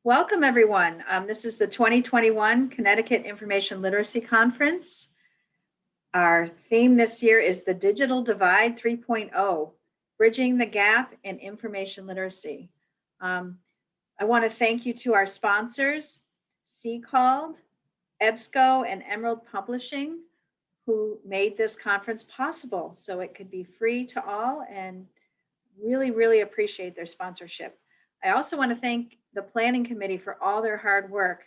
Welcome, everyone. This is the 2021 Connecticut Information Literacy Conference. Our theme this year is the Digital Divide 3.0, Bridging the Gap in Information Literacy. I want to thank you to our sponsors, CILC, EBSCO, and Emerald Publishing, who made this conference possible so it could be free to all, and really appreciate their sponsorship. I also want to thank the planning committee for all their hard work.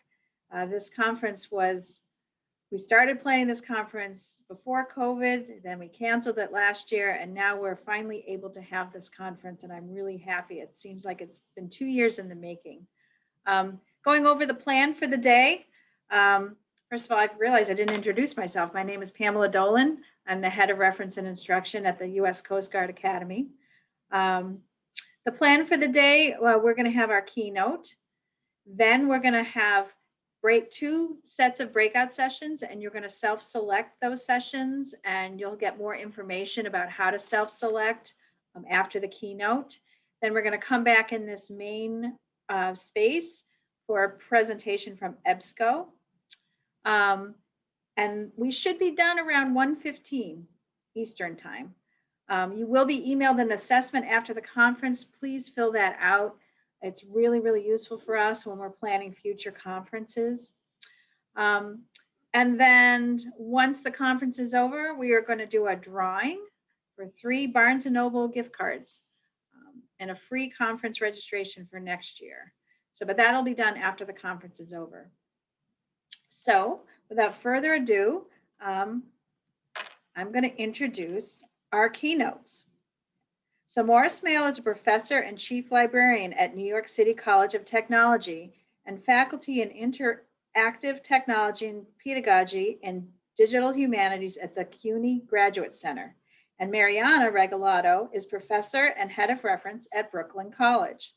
We started planning this conference before COVID, then we canceled it last year, and now we're finally able to have this conference, and I'm really happy. It seems like it's been 2 years in the making. Going over the plan for the day. First of all, I've realized I didn't introduce myself. My name is Pamela Dolan. I'm the head of reference and instruction at the U.S. Coast Guard Academy. The plan for the day, we're going to have our keynote. Then we're going to have two sets of breakout sessions, and you're going to self-select those sessions, and you'll get more information about how to self-select after the keynote. Then we're going to come back in this main space for a presentation from EBSCO. And we should be done around 1:15 Eastern time. You will be emailed an assessment after the conference. Please fill that out. It's really useful for us when we're planning future conferences. And then once the conference is over, we are going to do a drawing for 3 Barnes & Noble gift cards and a free conference registration for next year. But that'll be done after the conference is over. So without further ado, I'm going to introduce our keynotes. So Maura Smale is a professor and chief librarian at New York City College of Technology and faculty in interactive technology and pedagogy and digital humanities at the CUNY Graduate Center. And Mariana Regalad is professor and head of reference at Brooklyn College.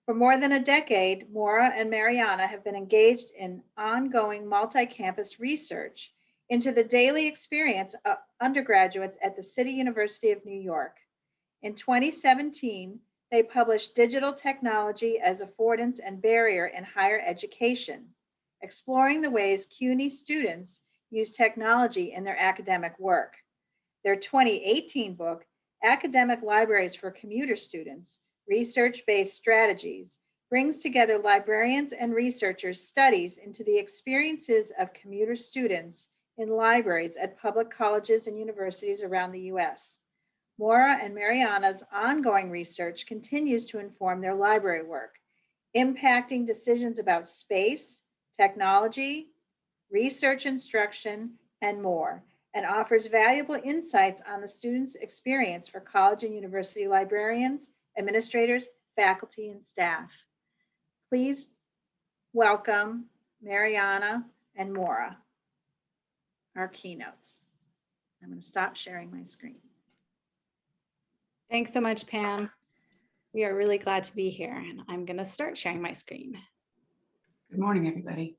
For more than a decade, Maura and Mariana have been engaged in ongoing multi-campus research into the daily experience of undergraduates at the City University of New York. In 2017, they published Digital Technology as Affordance and Barrier in Higher Education, exploring the ways CUNY students use technology in their academic work. Their 2018 book, Academic Libraries for Commuter Students, Research-Based Strategies, brings together librarians and researchers' studies into the experiences of commuter students in libraries at public colleges and universities around the US. Maura and Mariana's ongoing research continues to inform their library work, impacting decisions about space, technology, research instruction, and more, and offers valuable insights on the student's experience for college and university librarians, administrators, faculty, and staff. Please welcome Mariana and Maura, our keynotes. I'm going to stop sharing my screen. Thanks so much, Pam. We are really glad to be here, and I'm going to start sharing my screen. Good morning, everybody.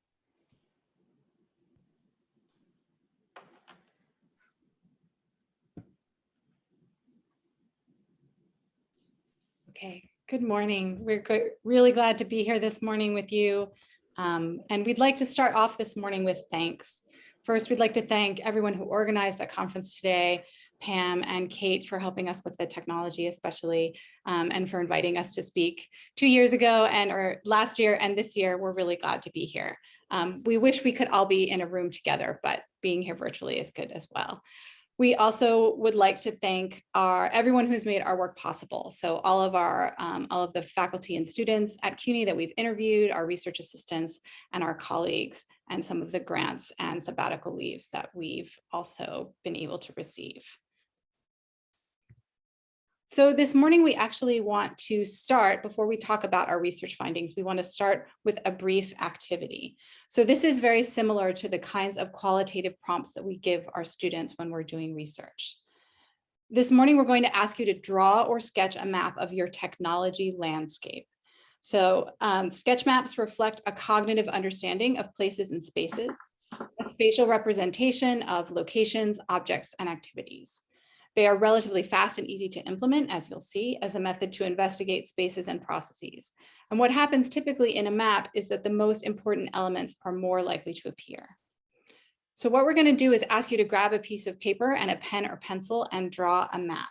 Okay, good morning. We're really glad to be here this morning with you. And we'd like to start off this morning with thanks. First, we'd like to thank everyone who organized the conference today, Pam and Kate for helping us with the technology especially, and for inviting us to speak 2 years ago or last year and this year. We're really glad to be here. We wish we could all be in a room together, but being here virtually is good as well. We also would like to thank everyone who's made our work possible. So all of the faculty and students at CUNY that we've interviewed, our research assistants and our colleagues, and some of the grants and sabbatical leaves that we've also been able to receive. So this morning, we actually want to start, before we talk about our research findings, we want to start with a brief activity. So this is very similar to the kinds of qualitative prompts that we give our students when we're doing research. This morning, we're going to ask you to draw or sketch a map of your technology landscape. So sketch maps reflect a cognitive understanding of places and spaces, a spatial representation of locations, objects, and activities. They are relatively fast and easy to implement, as you'll see, as a method to investigate spaces and processes. And what happens typically in a map is that the most important elements are more likely to appear. So what we're going to do is ask you to grab a piece of paper and a pen or pencil and draw a map.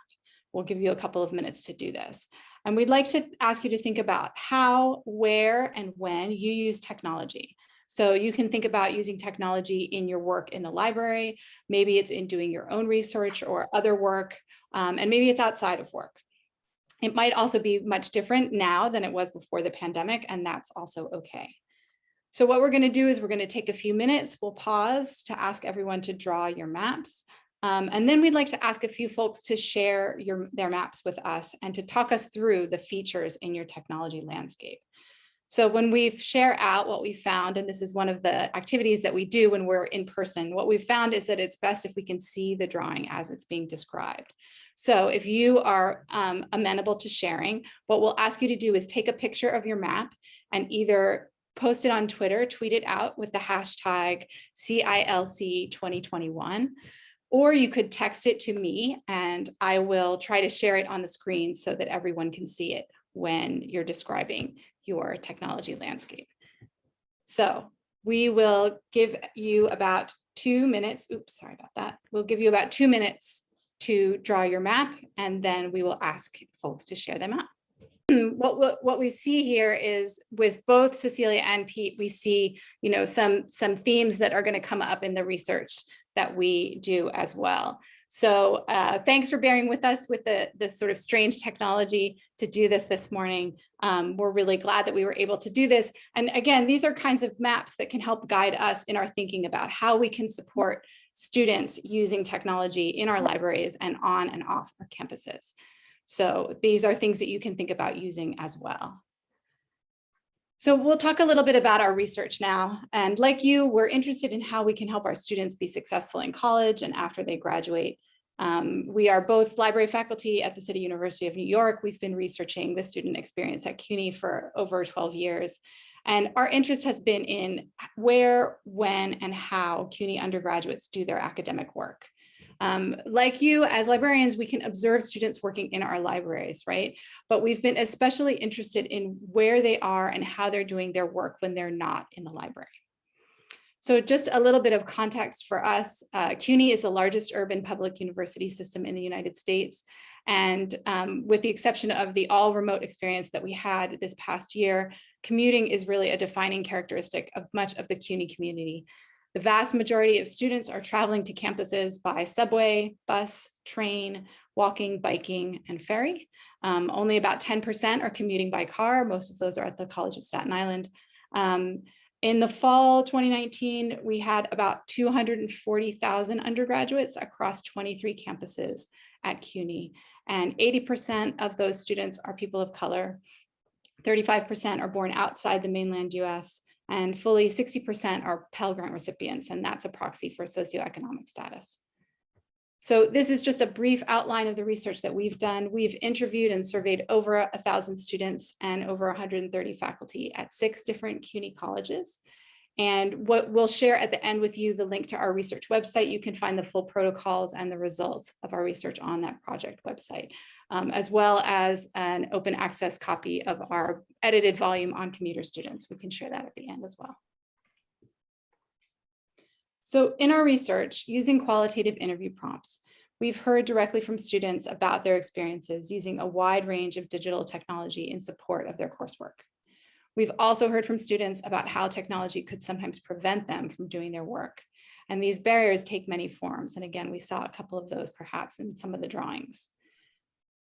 We'll give you a couple of minutes to do this. And we'd like to ask you to think about how, where, and when you use technology. So you can think about using technology in your work in the library. Maybe it's in doing your own research or other work, and maybe it's outside of work. It might also be much different now than it was before the pandemic, and that's also okay. So what we're going to do is we're going to take a few minutes. We'll pause to ask everyone to draw your maps. And then we'd like to ask a few folks to share their maps with us and to talk us through the features in your technology landscape. So when we share out what we found, and this is one of the activities that we do when we're in person, what we've found is that it's best if we can see the drawing as it's being described. So if you are amenable to sharing, what we'll ask you to do is take a picture of your map and either post it on Twitter, tweet it out with the hashtag CILC 2021, or you could text it to me and I will try to share it on the screen so that everyone can see it when you're describing your technology landscape. So we will give you about 2 minutes. Oops, sorry about that. We'll give you about 2 minutes to draw your map, and then we will ask folks to share them out. What we see here is with both Cecilia and Pete, we see, some themes that are going to come up in the research that we do as well. So thanks for bearing with us with this sort of strange technology to do this morning. We're really glad that we were able to do this. And again, these are kinds of maps that can help guide us in our thinking about how we can support students using technology in our libraries and on and off our campuses. So these are things that you can think about using as well. So we'll talk a little bit about our research now. And like you, we're interested in how we can help our students be successful in college and after they graduate. We are both library faculty at the City University of New York. We've been researching the student experience at CUNY for over 12 years. And our interest has been in where, when, and how CUNY undergraduates do their academic work. Like you, as librarians, we can observe students working in our libraries, right? But we've been especially interested in where they are and how they're doing their work when they're not in the library. So just a little bit of context for us, CUNY is the largest urban public university system in the United States. And with the exception of the all remote experience that we had this past year, commuting is really a defining characteristic of much of the CUNY community. The vast majority of students are traveling to campuses by subway, bus, train, walking, biking, and ferry. Only about 10% are commuting by car. Most of those are at the College of Staten Island. In the fall 2019, we had about 240,000 undergraduates across 23 campuses at CUNY. And 80% of those students are people of color. 35% are born outside the mainland US. And fully 60% are Pell Grant recipients, and that's a proxy for socioeconomic status. So this is just a brief outline of the research that we've done. We've interviewed and surveyed over 1,000 students and over 130 faculty at 6 different CUNY colleges. And what we'll share at the end with you, the link to our research website. You can find the full protocols and the results of our research on that project website, as well as an open access copy of our edited volume on commuter students. We can share that at the end as well. So in our research, using qualitative interview prompts, we've heard directly from students about their experiences using a wide range of digital technology in support of their coursework. We've also heard from students about how technology could sometimes prevent them from doing their work. And these barriers take many forms. And again, we saw a couple of those perhaps in some of the drawings.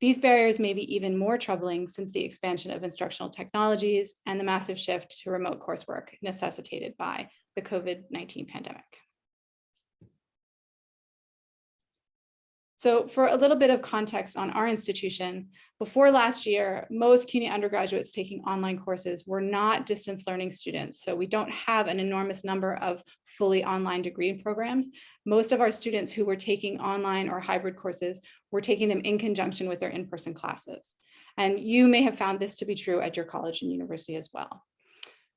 These barriers may be even more troubling since the expansion of instructional technologies and the massive shift to remote coursework necessitated by the COVID-19 pandemic. So for a little bit of context on our institution, before last year, most CUNY undergraduates taking online courses were not distance learning students. So we don't have an enormous number of fully online degree programs. Most of our students who were taking online or hybrid courses were taking them in conjunction with their in-person classes. And you may have found this to be true at your college and university as well.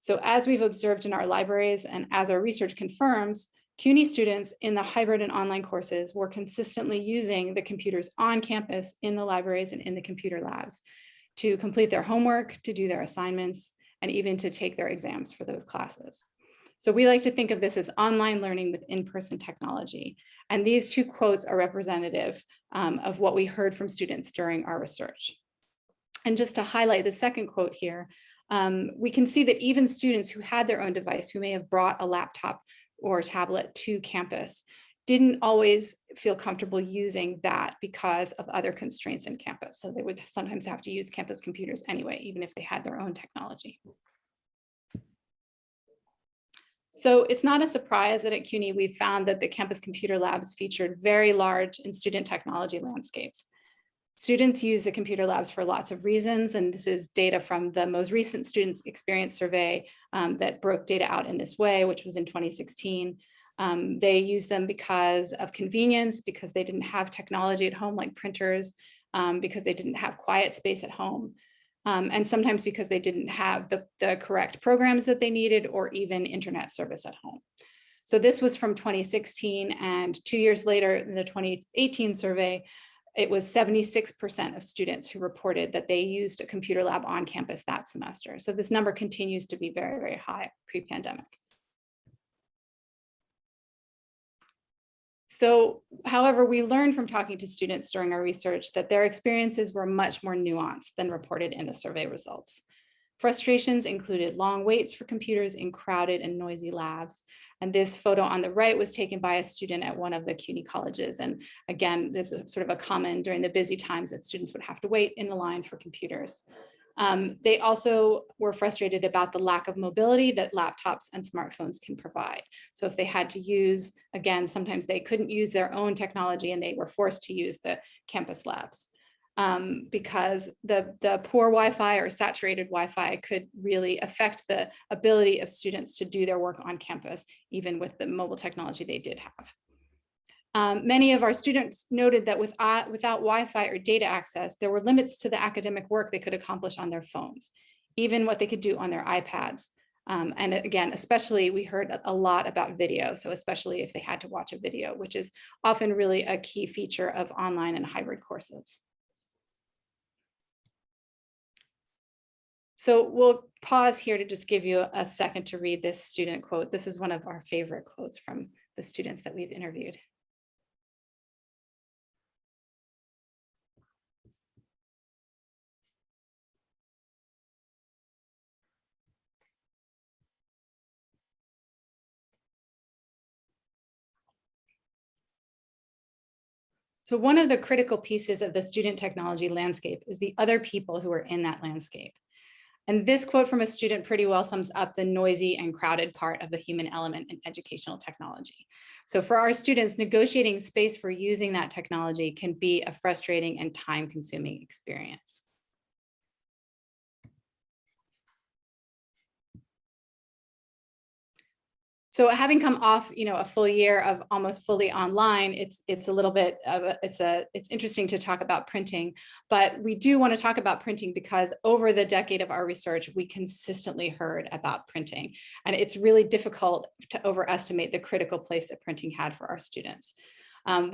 So as we've observed in our libraries and as our research confirms, CUNY students in the hybrid and online courses were consistently using the computers on campus, in the libraries, and in the computer labs. to complete their homework, to do their assignments, and even to take their exams for those classes. So we like to think of this as online learning with in-person technology. And these two quotes are representative of what we heard from students during our research. And just to highlight the second quote here, we can see that even students who had their own device, who may have brought a laptop or tablet to campus, didn't always feel comfortable using that because of other constraints in campus. So they would sometimes have to use campus computers anyway, even if they had their own technology. So it's not a surprise that at CUNY we found that the campus computer labs featured very large and student technology landscapes. Students use the computer labs for lots of reasons, and this is data from the most recent Students Experience Survey that broke data out in this way, which was in 2016. They use them because of convenience, because they didn't have technology at home like printers, because they didn't have quiet space at home, and sometimes because they didn't have the correct programs that they needed or even internet service at home. So this was from 2016, and 2 years later, in the 2018 survey, it was 76% of students who reported that they used a computer lab on campus that semester. So this number continues to be very, very high pre-pandemic. So, however, we learned from talking to students during our research that their experiences were much more nuanced than reported in the survey results. Frustrations included long waits for computers in crowded and noisy labs. And this photo on the right was taken by a student at one of the CUNY colleges. And again, this is sort of a common during the busy times that students would have to wait in the line for computers. They also were frustrated about the lack of mobility that laptops and smartphones can provide. So if they had to use, again, sometimes they couldn't use their own technology and they were forced to use the campus labs. Because the poor Wi-Fi or saturated Wi-Fi could really affect the ability of students to do their work on campus, even with the mobile technology they did have. Many of our students noted that without Wi-Fi or data access, there were limits to the academic work they could accomplish on their phones, even what they could do on their iPads. And again, especially we heard a lot about video, so especially if they had to watch a video, which is often really a key feature of online and hybrid courses. So we'll pause here to just give you a second to read this student quote. This is one of our favorite quotes from the students that we've interviewed. So one of the critical pieces of the student technology landscape is the other people who are in that landscape. And this quote from a student pretty well sums up the noisy and crowded part of the human element in educational technology. So for our students, negotiating space for using that technology can be a frustrating and time-consuming experience. So having come off, a full year of almost fully online, it's a little bit of it's interesting to talk about printing, but we do want to talk about printing because over the decade of our research, we consistently heard about printing, and it's really difficult to overestimate the critical place that printing had for our students.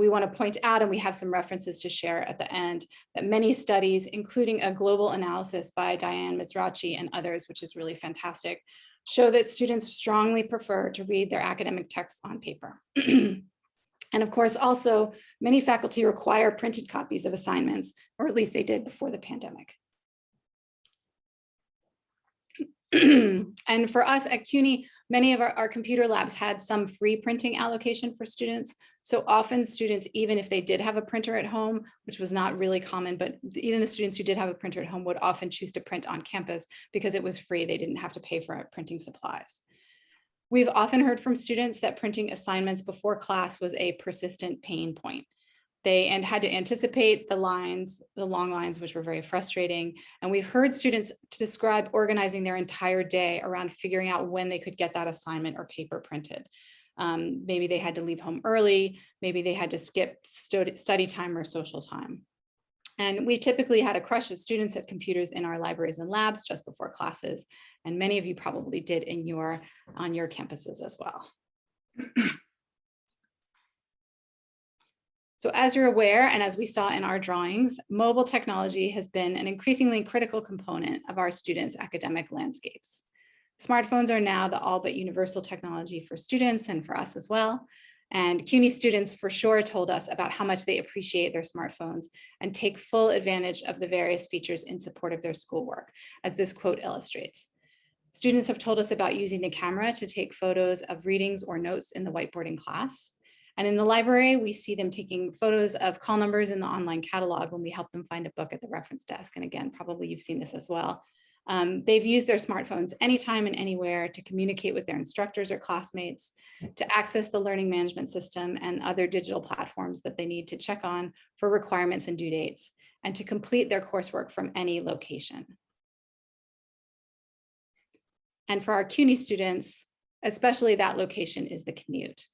We want to point out, and we have some references to share at the end, that many studies, including a global analysis by Diane Mizrachi and others, which is really fantastic, show that students strongly prefer to read their academic texts on paper. And of course, also, many faculty require printed copies of assignments, or at least they did before the pandemic. And for us at CUNY, many of our computer labs had some free printing allocation for students. So often students, even if they did have a printer at home, which was not really common, but even the students who did have a printer at home would often choose to print on campus because it was free. They didn't have to pay for printing supplies. We've often heard from students that printing assignments before class was a persistent pain point. They had to anticipate the long lines, which were very frustrating. And we've heard students describe organizing their entire day around figuring out when they could get that assignment or paper printed. Maybe they had to leave home early, maybe they had to skip study time or social time. And we typically had a crush of students at computers in our libraries and labs just before classes. And many of you probably did on your campuses as well. So as you're aware, and as we saw in our drawings, mobile technology has been an increasingly critical component of our students' academic landscapes. Smartphones are now the all but universal technology for students and for us as well. And CUNY students for sure told us about how much they appreciate their smartphones and take full advantage of the various features in support of their schoolwork, as this quote illustrates. Students have told us about using the camera to take photos of readings or notes in the whiteboard in class. And in the library, we see them taking photos of call numbers in the online catalog when we help them find a book at the reference desk. And again, probably you've seen this as well. They've used their smartphones anytime and anywhere to communicate with their instructors or classmates, to access the learning management system and other digital platforms that they need to check on for requirements and due dates, and to complete their coursework from any location. And for our CUNY students, especially that location is the commute.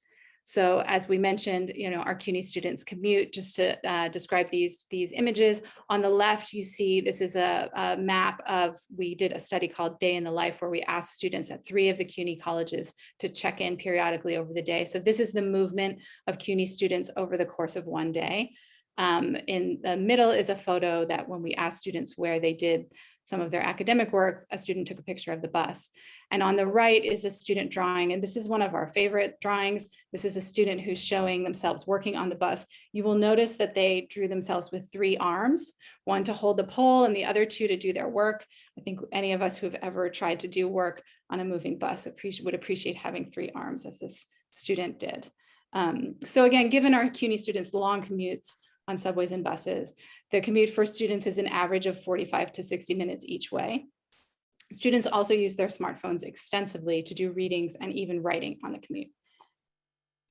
So as we mentioned, our CUNY students commute. Just to describe these images, on the left, you see this is a map of, we did a study called Day in the Life, where we asked students at 3 of the CUNY colleges to check in periodically over the day. So this is the movement of CUNY students over the course of one day. In the middle is a photo that when we asked students where they did some of their academic work, a student took a picture of the bus. And on the right is a student drawing, and this is one of our favorite drawings. This is a student who's showing themselves working on the bus. You will notice that they drew themselves with 3 arms, one to hold the pole and the other 2 to do their work. I think any of us who have ever tried to do work on a moving bus would appreciate having 3 arms, as this student did. So again, given our CUNY students' long commutes on subways and buses, the commute for students is an average of 45 to 60 minutes each way. Students also use their smartphones extensively to do readings and even writing on the commute.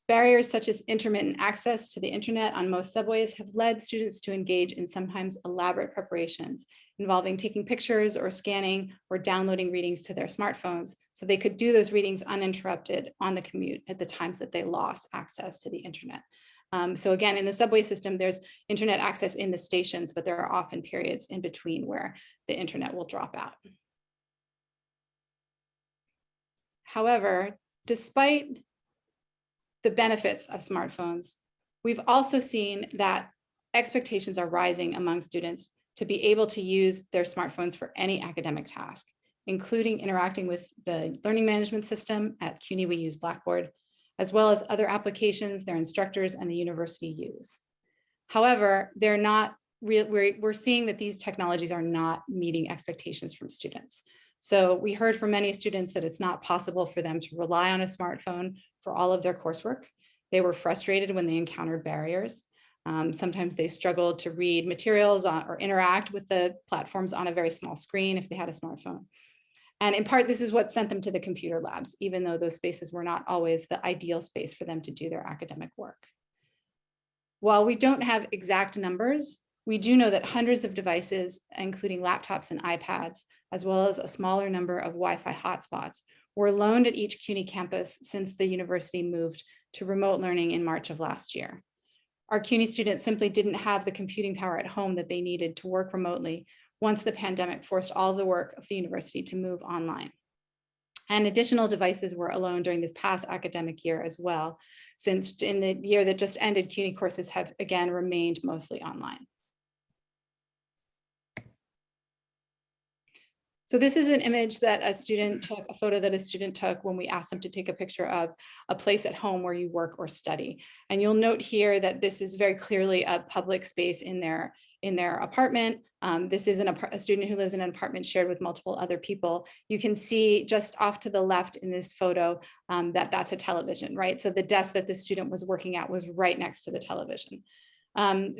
Barriers such as intermittent access to the internet on most subways have led students to engage in sometimes elaborate preparations involving taking pictures or scanning or downloading readings to their smartphones so they could do those readings uninterrupted on the commute at the times that they lost access to the internet. So again, in the subway system, there's internet access in the stations, but there are often periods in between where the internet will drop out. However, despite the benefits of smartphones, we've also seen that expectations are rising among students to be able to use their smartphones for any academic task, including interacting with the learning management system. At CUNY, we use Blackboard, as well as other applications their instructors and the university use. However, we're seeing that these technologies are not meeting expectations from students. So we heard from many students that it's not possible for them to rely on a smartphone for all of their coursework. They were frustrated when they encountered barriers. Sometimes they struggled to read materials or interact with the platforms on a very small screen if they had a smartphone. And in part, this is what sent them to the computer labs, even though those spaces were not always the ideal space for them to do their academic work. While we don't have exact numbers, we do know that hundreds of devices, including laptops and iPads, as well as a smaller number of Wi-Fi hotspots, were loaned at each CUNY campus since the university moved to remote learning in March of last year. Our CUNY students simply didn't have the computing power at home that they needed to work remotely once the pandemic forced all of the work of the university to move online. And additional devices were loaned during this past academic year as well, since in the year that just ended, CUNY courses have again remained mostly online. So this is an image that a student took, a photo that a student took when we asked them to take a picture of a place at home where you work or study. And you'll note here that this is very clearly a public space in their apartment. This is a student who lives in an apartment shared with multiple other people. You can see just off to the left in this photo that that's a television, right? So the desk that the student was working at was right next to the television.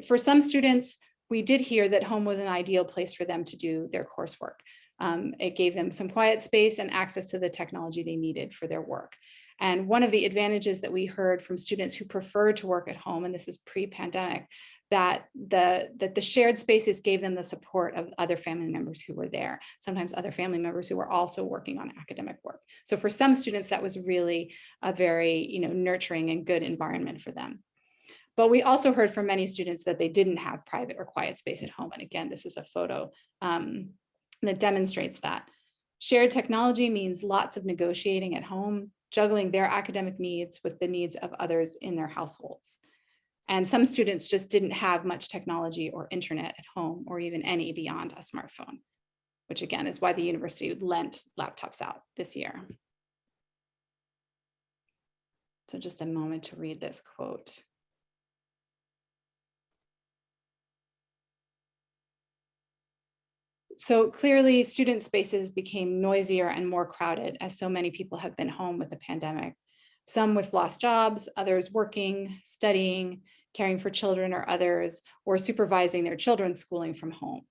For some students, we did hear that home was an ideal place for them to do their coursework. It gave them some quiet space and access to the technology they needed for their work. And one of the advantages that we heard from students who preferred to work at home, and this is pre-pandemic, that the shared spaces gave them the support of other family members who were there, sometimes other family members who were also working on academic work. So for some students, that was really a very nurturing and good environment for them. But we also heard from many students that they didn't have private or quiet space at home. And again, this is a photo that demonstrates that. Shared technology means lots of negotiating at home, juggling their academic needs with the needs of others in their households. And some students just didn't have much technology or internet at home, or even any beyond a smartphone, which again is why the university lent laptops out this year. So just a moment to read this quote. So clearly student spaces became noisier and more crowded as so many people have been home with the pandemic. Some with lost jobs, others working, studying, caring for children or others, or supervising their children's schooling from home.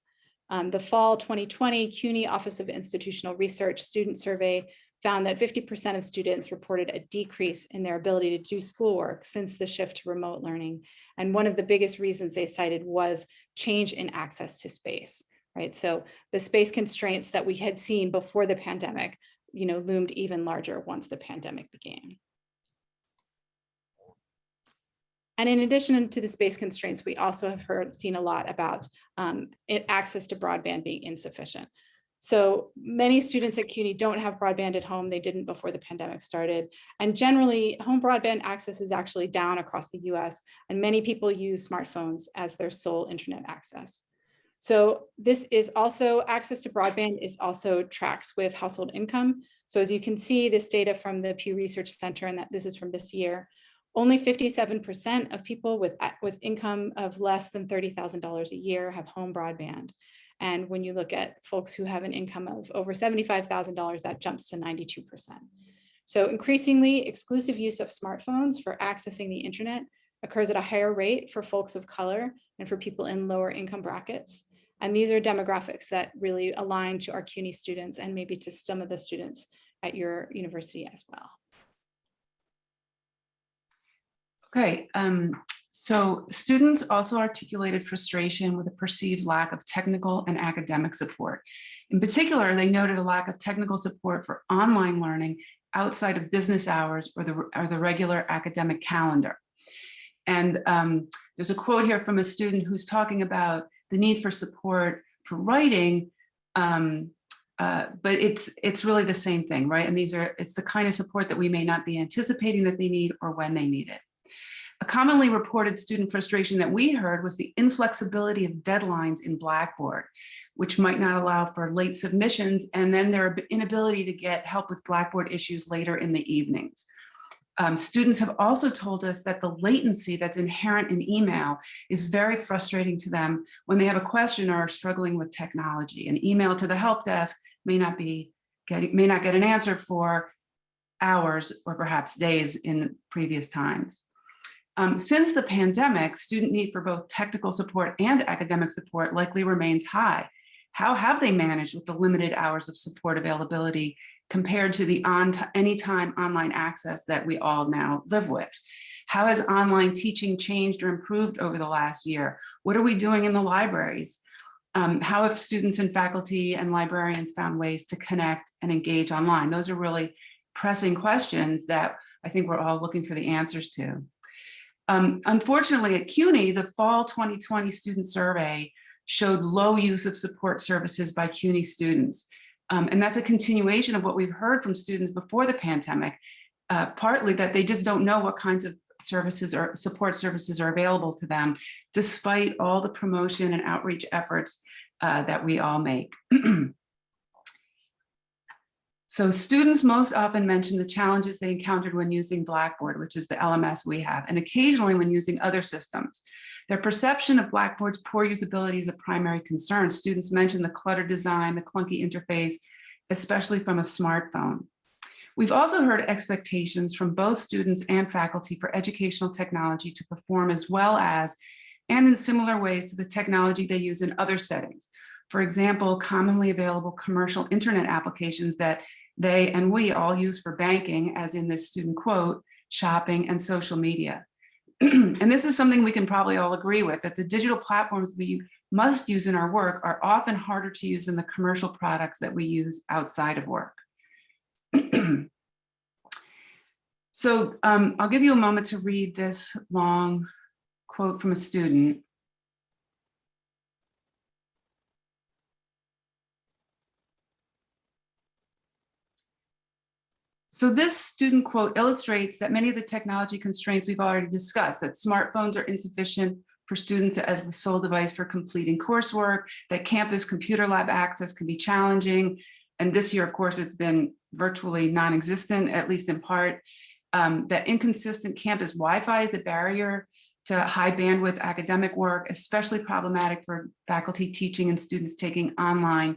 The fall 2020 CUNY Office of Institutional Research student survey found that 50% of students reported a decrease in their ability to do schoolwork since the shift to remote learning. And one of the biggest reasons they cited was change in access to space, right? So the space constraints that we had seen before the pandemic, loomed even larger once the pandemic began. And in addition to the space constraints, we also have seen a lot about access to broadband being insufficient. So many students at CUNY don't have broadband at home. They didn't before the pandemic started. And generally, home broadband access is actually down across the US, and many people use smartphones as their sole internet access. So this is also, access to broadband is also tracks with household income. So as you can see, this data from the Pew Research Center, and that this is from this year, only 57% of people with income of less than $30,000 a year have home broadband. And when you look at folks who have an income of over $75,000, that jumps to 92%. So increasingly, exclusive use of smartphones for accessing the internet occurs at a higher rate for folks of color and for people in lower income brackets. And these are demographics that really align to our CUNY students and maybe to some of the students at your university as well. Okay, so students also articulated frustration with a perceived lack of technical and academic support. In particular, they noted a lack of technical support for online learning outside of business hours or the regular academic calendar. And there's a quote here from a student who's talking about the need for support for writing, but it's really the same thing, right? And it's the kind of support that we may not be anticipating that they need or when they need it. A commonly reported student frustration that we heard was the inflexibility of deadlines in Blackboard, which might not allow for late submissions, and then their inability to get help with Blackboard issues later in the evenings. Students have also told us that the latency that's inherent in email is very frustrating to them when they have a question or are struggling with technology. An email to the help desk may not get an answer for hours or perhaps days in previous times. Since the pandemic, student need for both technical support and academic support likely remains high. How have they managed with the limited hours of support availability compared to the anytime online access that we all now live with? How has online teaching changed or improved over the last year? What are we doing in the libraries? How have students and faculty and librarians found ways to connect and engage online? Those are really pressing questions that I think we're all looking for the answers to. Unfortunately, at CUNY, the fall 2020 student survey showed low use of support services by CUNY students. And that's a continuation of what we've heard from students before the pandemic, partly that they just don't know what kinds of services or support services are available to them, despite all the promotion and outreach efforts that we all make. So students most often mention the challenges they encountered when using Blackboard, which is the LMS we have, and occasionally when using other systems. Their perception of Blackboard's poor usability is a primary concern. Students mention the cluttered design, the clunky interface, especially from a smartphone. We've also heard expectations from both students and faculty for educational technology to perform as well as, and in similar ways to the technology they use in other settings. For example, commonly available commercial internet applications that they and we all use for banking, as in this student quote, shopping and social media. And this is something we can probably all agree with, that the digital platforms we must use in our work are often harder to use than the commercial products that we use outside of work. So I'll give you a moment to read this long quote from a student. So this student quote illustrates that many of the technology constraints we've already discussed, that smartphones are insufficient for students as the sole device for completing coursework, that campus computer lab access can be challenging. And this year, of course, it's been virtually non-existent, at least in part. That inconsistent campus Wi-Fi is a barrier to high bandwidth academic work, especially problematic for faculty teaching and students taking online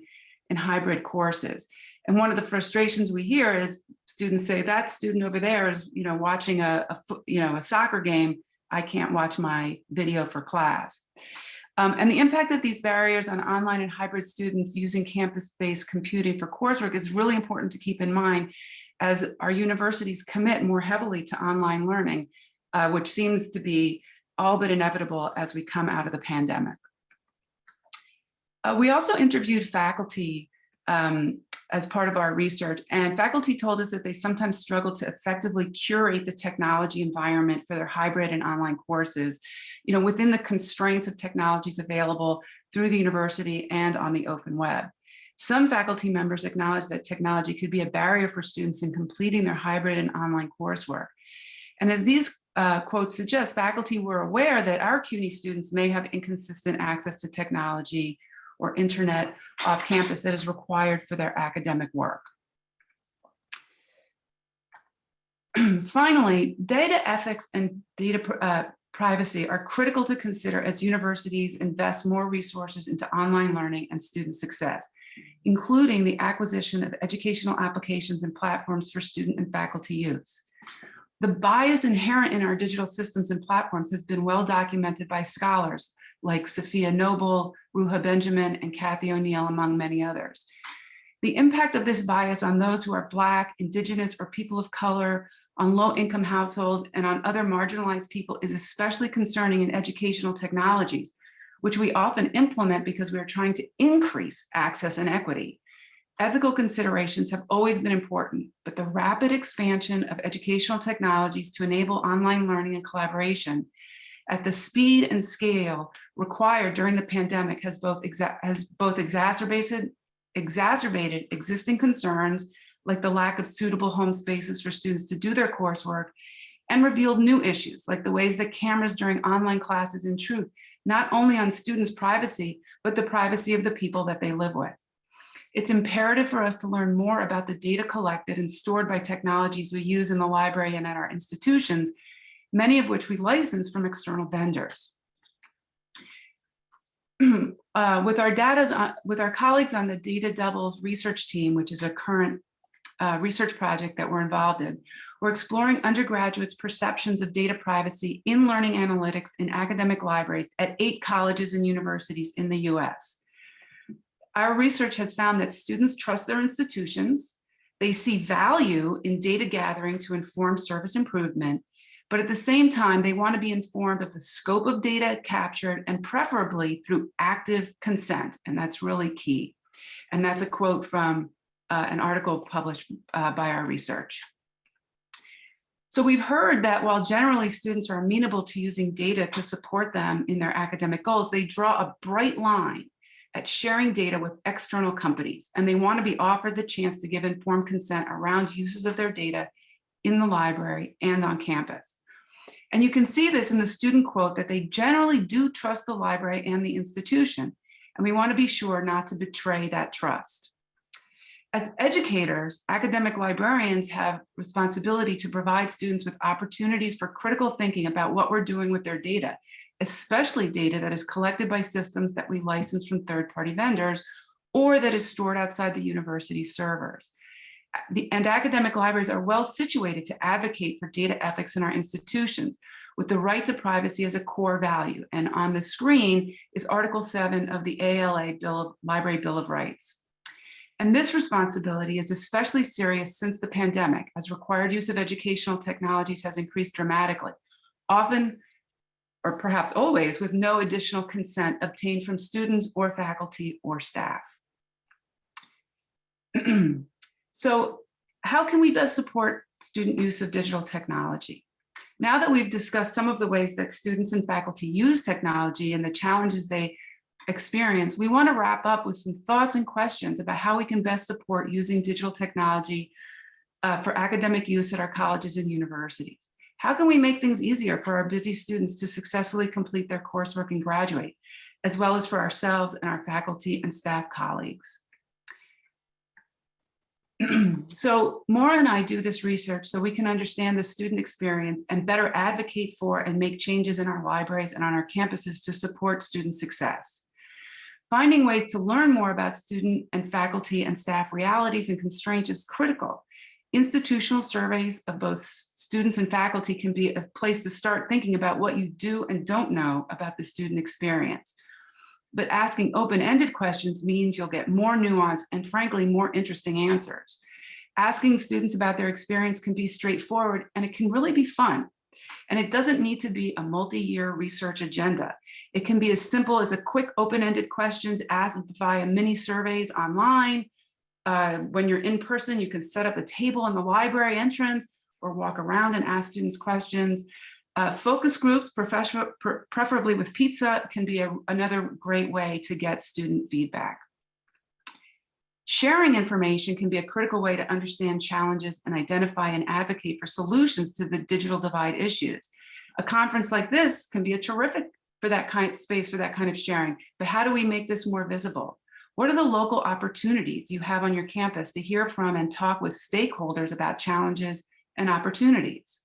and hybrid courses. And one of the frustrations we hear is students say, that student over there is, watching a soccer game. I can't watch my video for class. And the impact that these barriers on online and hybrid students using campus-based computing for coursework is really important to keep in mind as our universities commit more heavily to online learning, which seems to be all but inevitable as we come out of the pandemic. We also interviewed faculty as part of our research, and faculty told us that they sometimes struggle to effectively curate the technology environment for their hybrid and online courses, within the constraints of technologies available through the university and on the open web. Some faculty members acknowledge that technology could be a barrier for students in completing their hybrid and online coursework. And as these quotes suggest, faculty were aware that our CUNY students may have inconsistent access to technology or internet off campus that is required for their academic work. Finally, data ethics and data privacy are critical to consider as universities invest more resources into online learning and student success, including the acquisition of educational applications and platforms for student and faculty use. The bias inherent in our digital systems and platforms has been well documented by scholars like Sophia Noble, Ruha Benjamin, and Kathy O'Neill, among many others. The impact of this bias on those who are Black, Indigenous, or people of color, on low-income households, and on other marginalized people is especially concerning in educational technologies, which we often implement because we are trying to increase access and equity. Ethical considerations have always been important, but the rapid expansion of educational technologies to enable online learning and collaboration at the speed and scale required during the pandemic has both exacerbated existing concerns, like the lack of suitable home spaces for students to do their coursework, and revealed new issues, like the ways that cameras during online classes intrude not only on students' privacy, but the privacy of the people that they live with. It's imperative for us to learn more about the data collected and stored by technologies we use in the library and at our institutions, many of which we license from external vendors. With our colleagues on the Data Devils research team, which is a current research project that we're involved in, we're exploring undergraduates' perceptions of data privacy in learning analytics in academic libraries at 8 colleges and universities in the US. Our research has found that students trust their institutions, they see value in data gathering to inform service improvement, but at the same time, they want to be informed of the scope of data captured and preferably through active consent, and that's really key. And that's a quote from an article published by our research. So we've heard that while generally students are amenable to using data to support them in their academic goals, they draw a bright line at sharing data with external companies, and they want to be offered the chance to give informed consent around uses of their data in the library and on campus. And you can see this in the student quote that they generally do trust the library and the institution, and we want to be sure not to betray that trust. As educators, academic librarians have responsibility to provide students with opportunities for critical thinking about what we're doing with their data, especially data that is collected by systems that we license from third-party vendors or that is stored outside the university's servers. And academic libraries are well situated to advocate for data ethics in our institutions, with the right to privacy as a core value. And on the screen is Article 7 of the ALA Library Bill of Rights. And this responsibility is especially serious since the pandemic, as required use of educational technologies has increased dramatically, often, or perhaps always, with no additional consent obtained from students or faculty or staff. So how can we best support student use of digital technology? Now that we've discussed some of the ways that students and faculty use technology and the challenges they experience, we want to wrap up with some thoughts and questions about how we can best support using digital technology for academic use at our colleges and universities? How can we make things easier for our busy students to successfully complete their coursework and graduate, as well as for ourselves and our faculty and staff colleagues? So Maura and I do this research so we can understand the student experience and better advocate for and make changes in our libraries and on our campuses to support student success. Finding ways to learn more about student and faculty and staff realities and constraints is critical. Institutional surveys of both students and faculty can be a place to start thinking about what you do and don't know about the student experience. But asking open-ended questions means you'll get more nuance and frankly, more interesting answers. Asking students about their experience can be straightforward and it can really be fun. And it doesn't need to be a multi-year research agenda. It can be as simple as a quick open-ended questions asked via mini surveys online. When you're in person, you can set up a table in the library entrance or walk around and ask students questions. Focus groups, preferably with pizza, can be another great way to get student feedback. Sharing information can be a critical way to understand challenges and identify and advocate for solutions to the digital divide issues. A conference like this can be a terrific space for that kind of sharing, but how do we make this more visible? What are the local opportunities you have on your campus to hear from and talk with stakeholders about challenges and opportunities?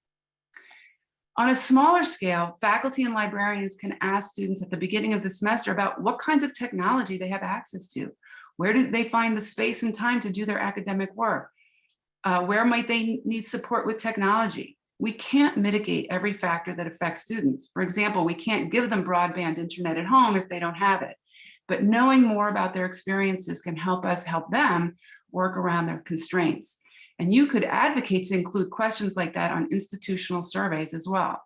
On a smaller scale, faculty and librarians can ask students at the beginning of the semester about what kinds of technology they have access to. Where do they find the space and time to do their academic work? Where might they need support with technology? We can't mitigate every factor that affects students. For example, we can't give them broadband internet at home if they don't have it. But knowing more about their experiences can help us help them work around their constraints. And you could advocate to include questions like that on institutional surveys as well.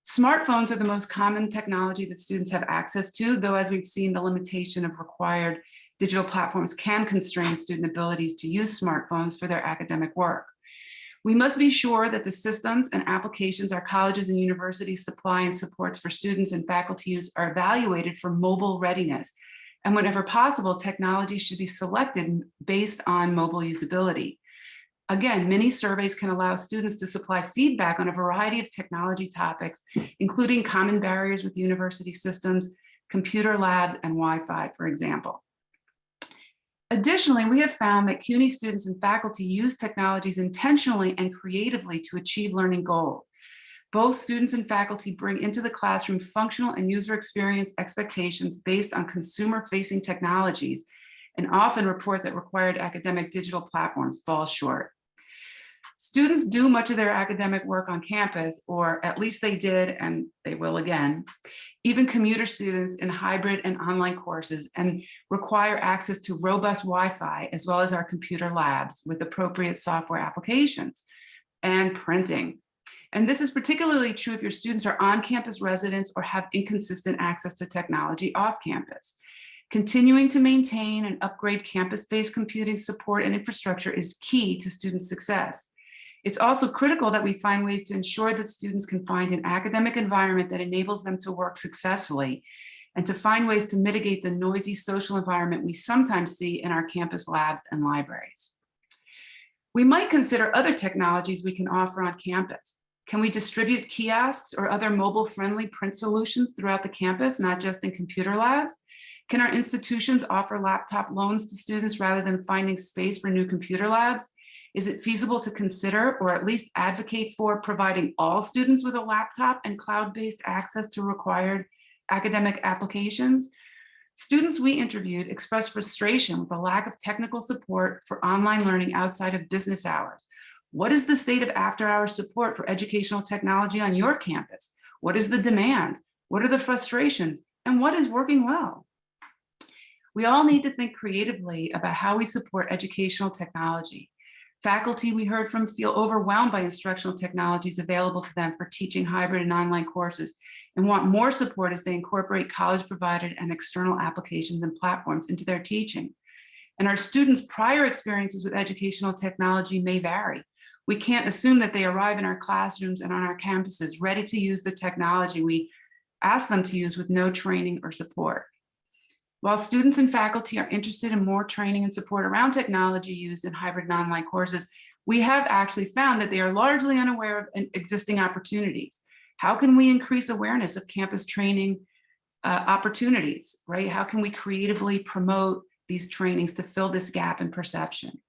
Smartphones are the most common technology that students have access to, though as we've seen, the limitation of required digital platforms can constrain student abilities to use smartphones for their academic work. We must be sure that the systems and applications our colleges and universities supply and supports for students and faculty use are evaluated for mobile readiness. And whenever possible, technology should be selected based on mobile usability. Again, many surveys can allow students to supply feedback on a variety of technology topics, including common barriers with university systems, computer labs, and Wi-Fi, for example. Additionally, we have found that CUNY students and faculty use technologies intentionally and creatively to achieve learning goals. Both students and faculty bring into the classroom functional and user experience expectations based on consumer-facing technologies, and often report that required academic digital platforms fall short. Students do much of their academic work on campus, or at least they did, and they will again, even commuter students in hybrid and online courses, and require access to robust Wi-Fi, as well as our computer labs with appropriate software applications and printing. And this is particularly true if your students are on-campus residents or have inconsistent access to technology off campus. Continuing to maintain and upgrade campus-based computing support and infrastructure is key to student success. It's also critical that we find ways to ensure that students can find an academic environment that enables them to work successfully, and to find ways to mitigate the noisy social environment we sometimes see in our campus labs and libraries. We might consider other technologies we can offer on campus. Can we distribute kiosks or other mobile-friendly print solutions throughout the campus, not just in computer labs? Can our institutions offer laptop loans to students rather than finding space for new computer labs? Is it feasible to consider, or at least advocate for, providing all students with a laptop and cloud-based access to required academic applications? Students we interviewed expressed frustration with the lack of technical support for online learning outside of business hours. What is the state of after-hours support for educational technology on your campus? What is the demand? What are the frustrations? And what is working well? We all need to think creatively about how we support educational technology. Faculty we heard from feel overwhelmed by instructional technologies available to them for teaching hybrid and online courses, and want more support as they incorporate college-provided and external applications and platforms into their teaching. And our students' prior experiences with educational technology may vary. We can't assume that they arrive in our classrooms and on our campuses ready to use the technology we ask them to use with no training or support. While students and faculty are interested in more training and support around technology used in hybrid and online courses, we have actually found that they are largely unaware of existing opportunities. How can we increase awareness of campus training opportunities, right? How can we creatively promote these trainings to fill this gap in perception?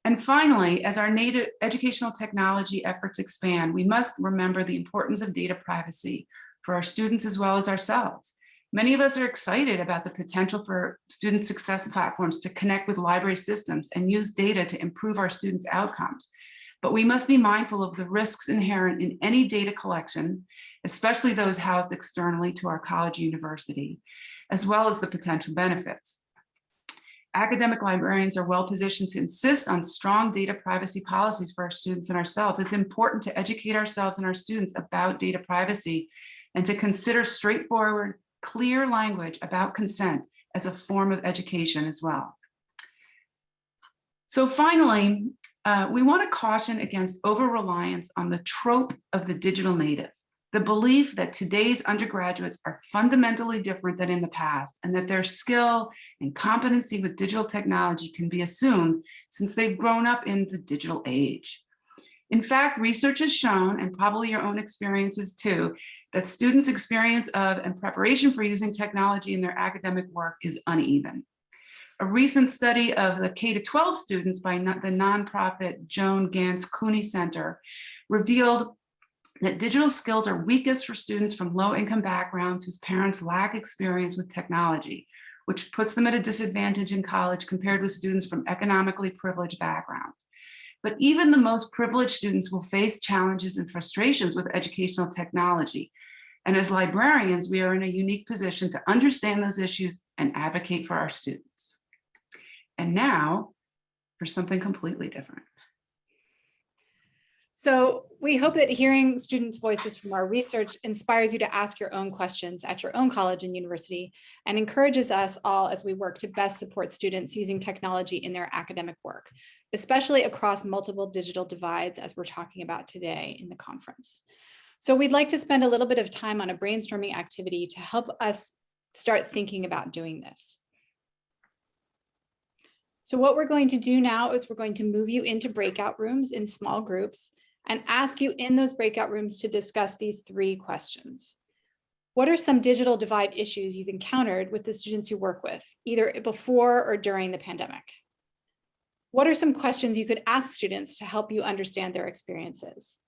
And finally, as our native educational technology efforts expand, we must remember the importance of data privacy for our students as well as ourselves. Many of us are excited about the potential for student success platforms to connect with library systems and use data to improve our students' outcomes. But we must be mindful of the risks inherent in any data collection, especially those housed externally to our college or university, as well as the potential benefits. Academic librarians are well positioned to insist on strong data privacy policies for our students and ourselves. It's important to educate ourselves and our students about data privacy and to consider straightforward, clear language about consent as a form of education as well. So finally, we want to caution against over-reliance on the trope of the digital native, the belief that today's undergraduates are fundamentally different than in the past, and that their skill and competency with digital technology can be assumed since they've grown up in the digital age. In fact, research has shown, and probably your own experiences too, that students' experience of and preparation for using technology in their academic work is uneven. A recent study of the K-12 students by the nonprofit Joan Gans CUNY Center revealed that digital skills are weakest for students from low-income backgrounds whose parents lack experience with technology, which puts them at a disadvantage in college compared with students from economically privileged backgrounds. But even the most privileged students will face challenges and frustrations with educational technology. And as librarians, we are in a unique position to understand those issues and advocate for our students. And now for something completely different. So we hope that hearing students' voices from our research inspires you to ask your own questions at your own college and university and encourages us all as we work to best support students using technology in their academic work, especially across multiple digital divides as we're talking about today in the conference. So we'd like to spend a little bit of time on a brainstorming activity to help us start thinking about doing this. So what we're going to do now is we're going to move you into breakout rooms in small groups and ask you in those breakout rooms to discuss these 3 questions. What are some digital divide issues you've encountered with the students you work with, either before or during the pandemic? What are some questions you could ask students to help you understand their experiences?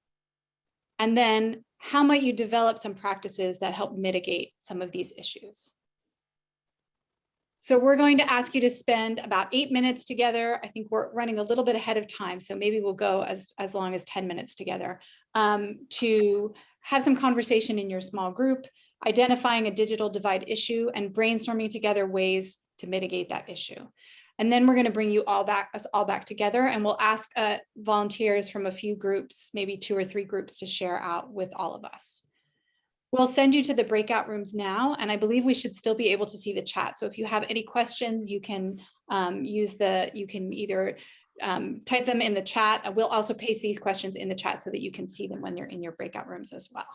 And then how might you develop some practices that help mitigate some of these issues? So we're going to ask you to spend about 8 minutes together. I think we're running a little bit ahead of time, so maybe we'll go as long as 10 minutes together to have some conversation in your small group, identifying a digital divide issue and brainstorming together ways to mitigate that issue. And then we're going to bring us all back together, and we'll ask volunteers from a few groups, maybe 2 or 3 groups, to share out with all of us. We'll send you to the breakout rooms now, and I believe we should still be able to see the chat. So if you have any questions, you can you can either type them in the chat. We'll also paste these questions in the chat so that you can see them when you're in your breakout rooms as well.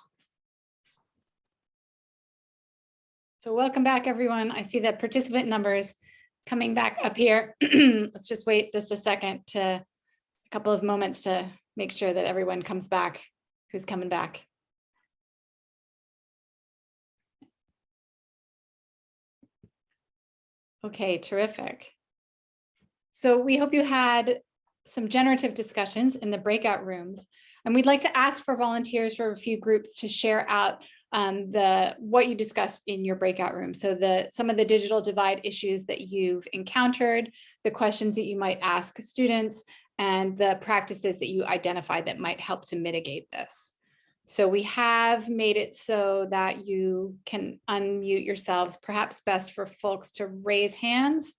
So welcome back, everyone. I see that participant numbers coming back up here. Let's just wait just a couple of moments to make sure that everyone comes back who's coming back. Okay, terrific. So we hope you had some generative discussions in the breakout rooms, and we'd like to ask for volunteers for a few groups to share out what you discussed in your breakout room. So some of the digital divide issues that you've encountered, the questions that you might ask students, and the practices that you identified that might help to mitigate this. So we have made it so that you can unmute yourselves, perhaps best for folks to raise hands.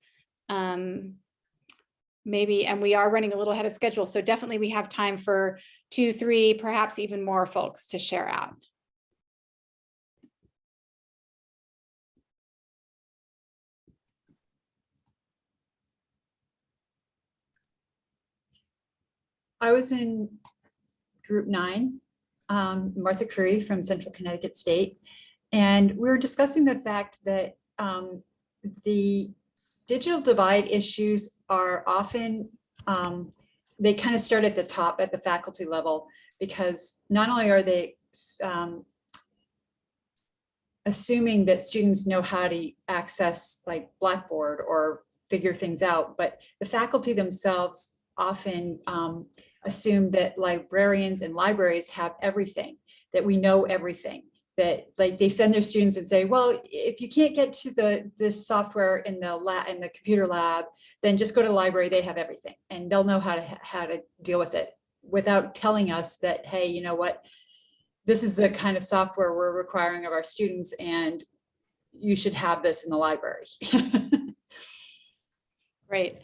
Maybe, and we are running a little ahead of schedule, so definitely we have time for 2, 3, perhaps even more folks to share out. I was in group 9, Martha Curry from Central Connecticut State, and we were discussing the fact that the digital divide issues are often, they kind of start at the top, at the faculty level, because not only are they assuming that students know how to access like Blackboard or figure things out, but the faculty themselves often assume that librarians and libraries have everything, that we know everything, that like they send their students and say, well, if you can't get to this software in the computer lab, then just go to the library, they have everything and they'll know how to deal with it, without telling us that, hey, you know what, this is the kind of software we're requiring of our students and you should have this in the library. Great.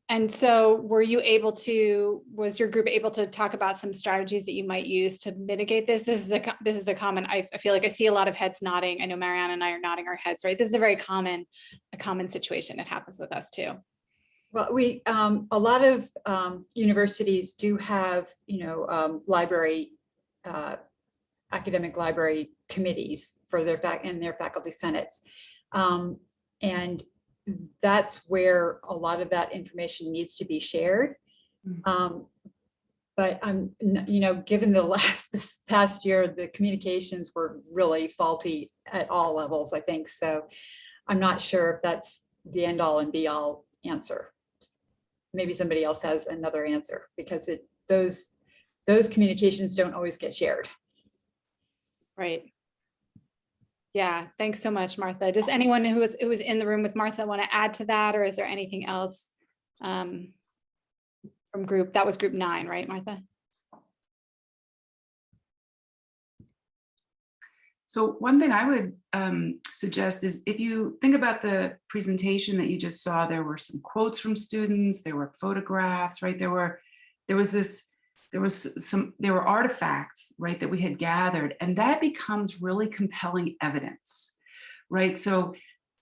And so was your group able to talk about some strategies that you might use to mitigate this? This is a common, I feel like I see a lot of heads nodding. I know Mariana and I are nodding our heads, right? This is a common situation. It happens with us too. Well, a lot of universities do have, library, academic library committees for their faculty senates. And that's where a lot of that information needs to be shared. But given this past year, the communications were really faulty at all levels, I think. So I'm not sure if that's the end all and be all answer. Maybe somebody else has another answer, because those communications don't always get shared. Right. Yeah, thanks so much, Martha. Does anyone who was in the room with Martha want to add to that, or is there anything else from group? That was group 9, right, Martha? So one thing I would suggest is, if you think about the presentation that you just saw, there were some quotes from students, there were photographs, right? There were artifacts, right, that we had gathered, and that becomes really compelling evidence, right? So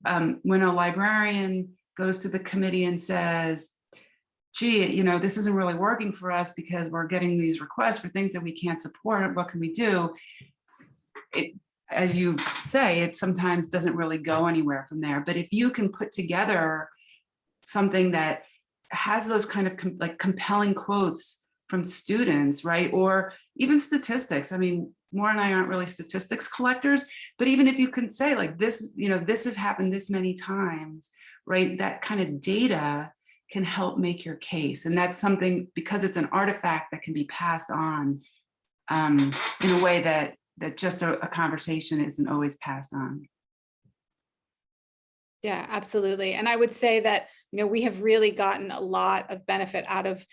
when a librarian goes to the committee and says, gee, this isn't really working for us because we're getting these requests for things that we can't support, what can we do? As you say, it sometimes doesn't really go anywhere from there. But if you can put together something that has those kind of compelling quotes from students, right? Or even statistics. I mean, Maura and I aren't really statistics collectors, but even if you can say like this, this has happened this many times, right? That kind of data can help make your case. And that's something, because it's an artifact that can be passed on in a way that just a conversation isn't always passed on. Yeah, absolutely. And I would say that, we have really gotten a lot of benefit out of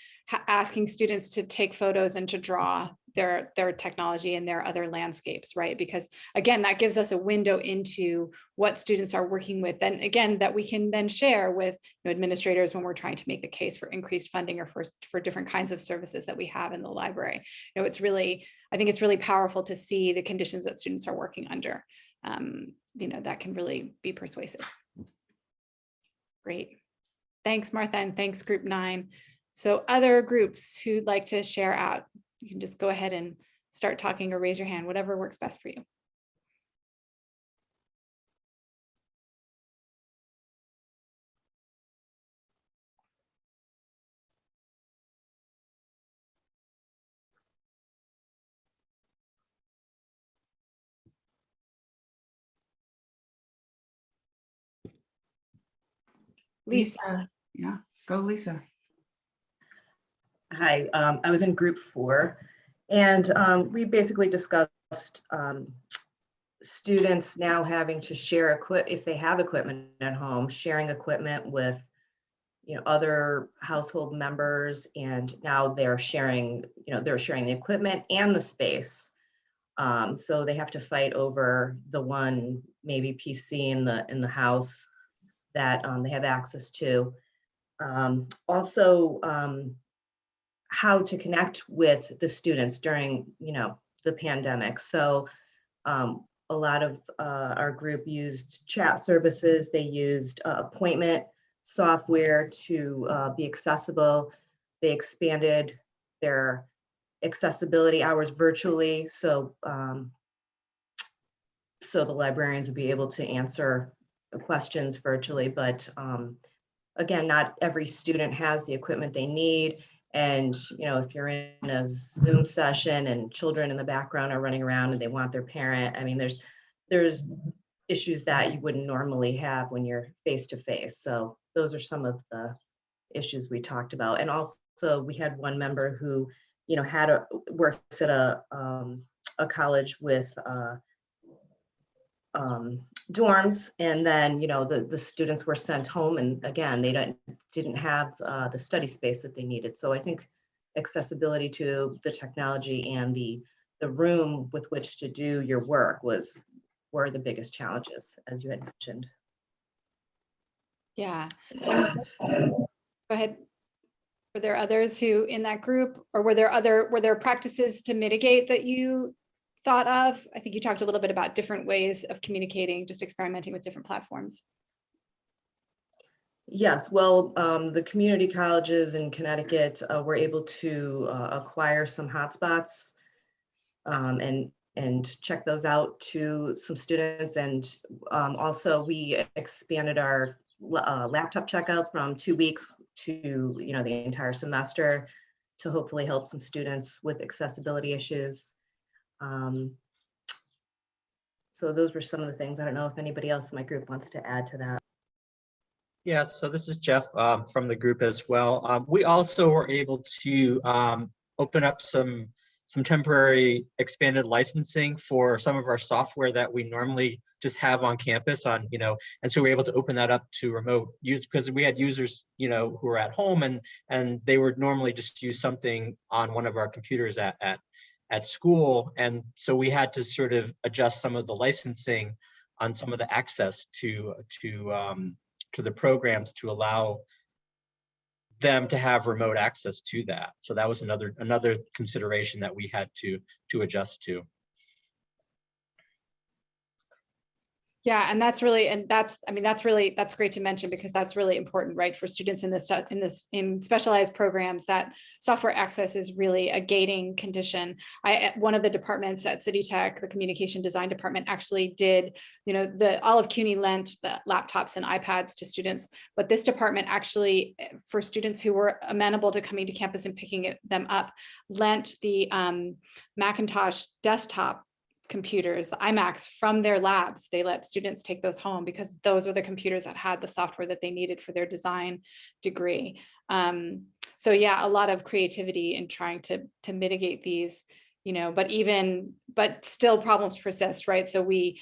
asking students to take photos and to draw their technology and their other landscapes, right? Because again, that gives us a window into what students are working with. And again, that we can then share with administrators when we're trying to make the case for increased funding or for different kinds of services that we have in the library. I think it's really powerful to see the conditions that students are working under. That can really be persuasive. Great. Thanks, Martha, and thanks, group 9. So other groups who'd like to share out, you can just go ahead and start talking or raise your hand, whatever works best for you. Lisa. Yeah, go Lisa. Hi, I was in group 4, and we basically discussed students now having to share if they have equipment at home, sharing equipment with other household members, and now they're sharing the equipment and the space. So they have to fight over the one maybe PC in the house that they have access to. Also, how to connect with the students during the pandemic. So a lot of our group used chat services. They used appointment software to be accessible. They expanded their accessibility hours virtually, so the librarians would be able to answer questions virtually, but again, not every student has the equipment they need. And, you know, if you're in a Zoom session and children in the background are running around and they want their parent, I mean, there's issues that you wouldn't normally have when you're face to face. So those are some of the issues we talked about. And also we had one member who, you know, works at a college with dorms, and then, you know, the students were sent home, and again, they didn't have the study space that they needed. So I think accessibility to the technology and the room with which to do your work were the biggest challenges, as you had mentioned. Yeah. Go ahead. Were there others who in that group, or were there practices to mitigate that you thought of? I think you talked a little bit about different ways of communicating, just experimenting with different platforms. Yes, well, the community colleges in Connecticut were able to acquire some hotspots and check those out to some students. And also we expanded our laptop checkouts from 2 weeks to, you know, the entire semester to hopefully help some students with accessibility issues. So those were some of the things. I don't know if anybody else in my group wants to add to that. Yeah, so this is Jeff from the group as well. We also were able to open up some temporary expanded licensing for some of our software that we normally just have on campus on, you know, and so we were able to open that up to remote use, because we had users, you know, who were at home and they would normally just use something on one of our computers at school. And so we had to sort of adjust some of the licensing on some of the access to the programs to allow them to have remote access to that. So that was another consideration that we had to adjust to. Yeah, and that's great to mention, because that's really important, right? For students in specialized programs, that software access is really a gating condition. One of the departments at City Tech, the communication design department, actually did, you know, all of CUNY lent the laptops and iPads to students, but this department actually, for students who were amenable to coming to campus and picking them up, lent the Macintosh desktop computers, the iMacs, from their labs. They let students take those home because those were the computers that had the software that they needed for their design degree. So yeah, a lot of creativity in trying to mitigate these, you know, but still problems persist, right? So we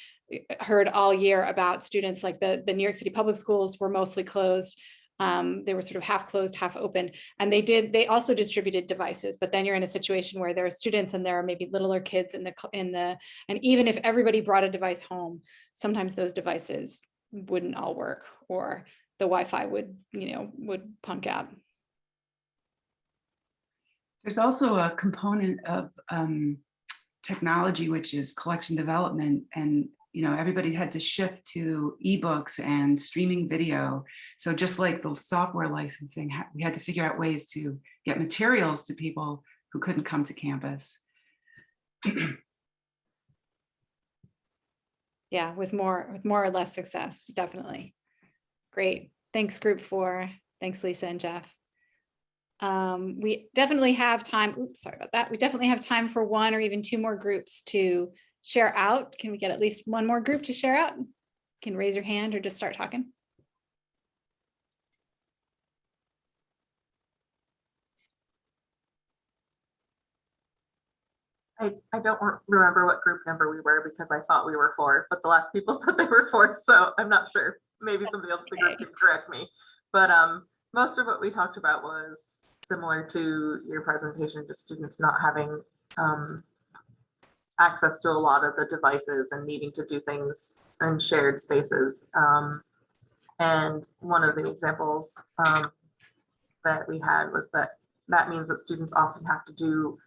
heard all year about students, like the New York City public schools were mostly closed. They were sort of half closed, half open, and they also distributed devices. But then you're in a situation where there are students and there are maybe littler kids and even if everybody brought a device home, sometimes those devices wouldn't all work, or the Wi-Fi would punk out. There's also a component of technology, which is collection development, and you know, everybody had to shift to ebooks and streaming video. So just like the software licensing, we had to figure out ways to get materials to people who couldn't come to campus. Yeah, with more or less success, definitely. Great. Thanks, Group 4. Thanks, Lisa and Jeff. We definitely have time. Oops, sorry about that. We definitely have time for one or even two more groups to share out. Can we get at least one more group to share out? You can raise your hand or just start talking. I don't remember what group number we were, because I thought we were 4, but the last people said they were 4, so I'm not sure. Maybe somebody else in the group can correct me. But most of what we talked about was similar to your presentation, just students not having access to a lot of the devices and needing to do things in shared spaces. And one of the examples that we had was that means that students often have to do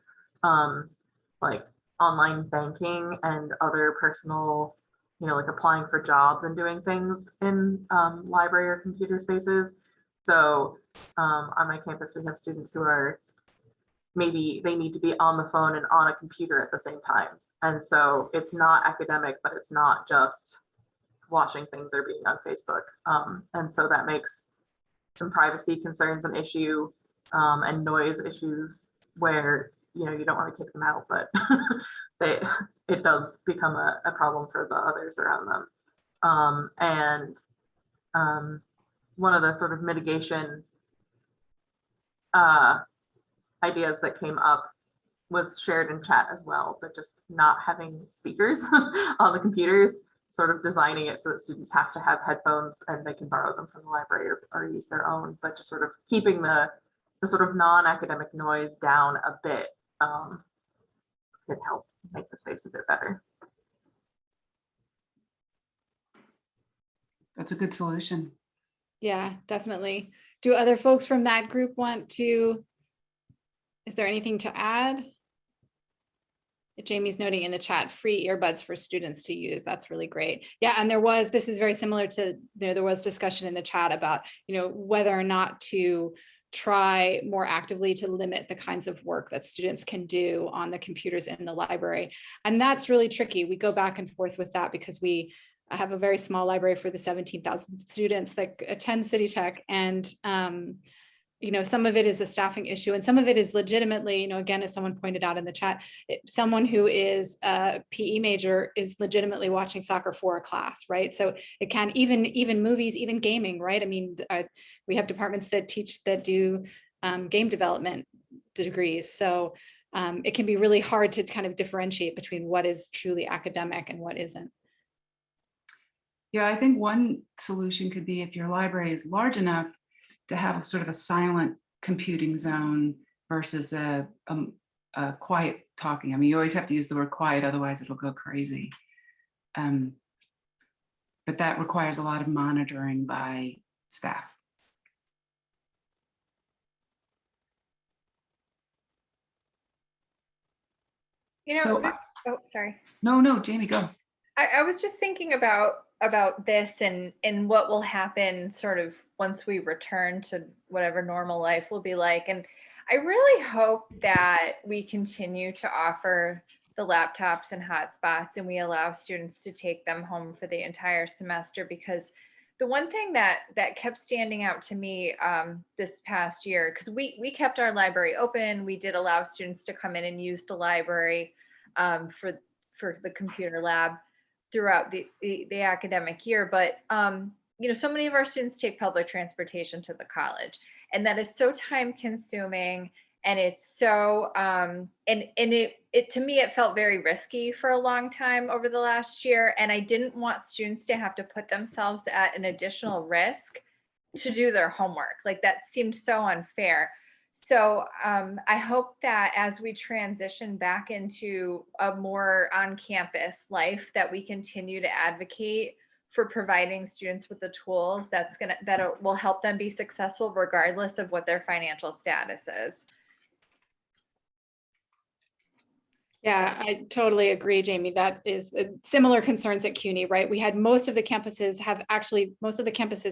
like online banking and other personal, you know, like applying for jobs and doing things in library or computer spaces. So on my campus, we have students who are maybe they need to be on the phone and on a computer at the same time. And so it's not academic, but it's not just watching things they're being on Facebook. And so that makes some privacy concerns an issue, and noise issues where, you don't want to kick them out, but it does become a problem for the others around them. One of the sort of mitigation ideas that came up was shared in chat as well, but just not having speakers on the computers, sort of designing it so that students have to have headphones and they can borrow them from the library or use their own, but just sort of keeping the sort of non-academic noise down a bit could help make the space a bit better. That's a good solution. Yeah, definitely. Do other folks from that group want to, is there anything to add? Jamie's noting in the chat, free earbuds for students to use. That's really great. Yeah, and this is very similar to, there was discussion in the chat about, whether or not to try more actively to limit the kinds of work that students can do on the computers in the library. And that's really tricky. We go back and forth with that because I have a very small library for the 17,000 students that attend City Tech. And, some of it is a staffing issue and some of it is legitimately, again, as someone pointed out in the chat, someone who is a PE major is legitimately watching soccer for a class, right? So it can even movies, even gaming, right? I mean, we have departments that do game development degrees. So it can be really hard to kind of differentiate between what is truly academic and what isn't. Yeah, I think one solution could be if your library is large enough to have sort of a silent computing zone versus a quiet talking. I mean, you always have to use the word quiet, otherwise it'll go crazy. But that requires a lot of monitoring by staff. Oh, sorry. No, Jamie, go. I was just thinking about this and what will happen sort of once we return to whatever normal life will be like. And I really hope that we continue to offer the laptops and hotspots and we allow students to take them home for the entire semester, because the one thing that kept standing out to me this past year, because we kept our library open, we did allow students to come in and use the library for the computer lab throughout the academic year. But, so many of our students take public transportation to the college, and that is so time consuming. And it's so, and it to me, it felt very risky for a long time over the last year. And I didn't want students to have to put themselves at an additional risk to do their homework. Like that seemed so unfair. So I hope that as we transition back into a more on-campus life, that we continue to advocate for providing students with the tools that will help them be successful regardless of what their financial status is. Yeah, I totally agree, Jamie. That is similar concerns at CUNY, right? We had most of the campuses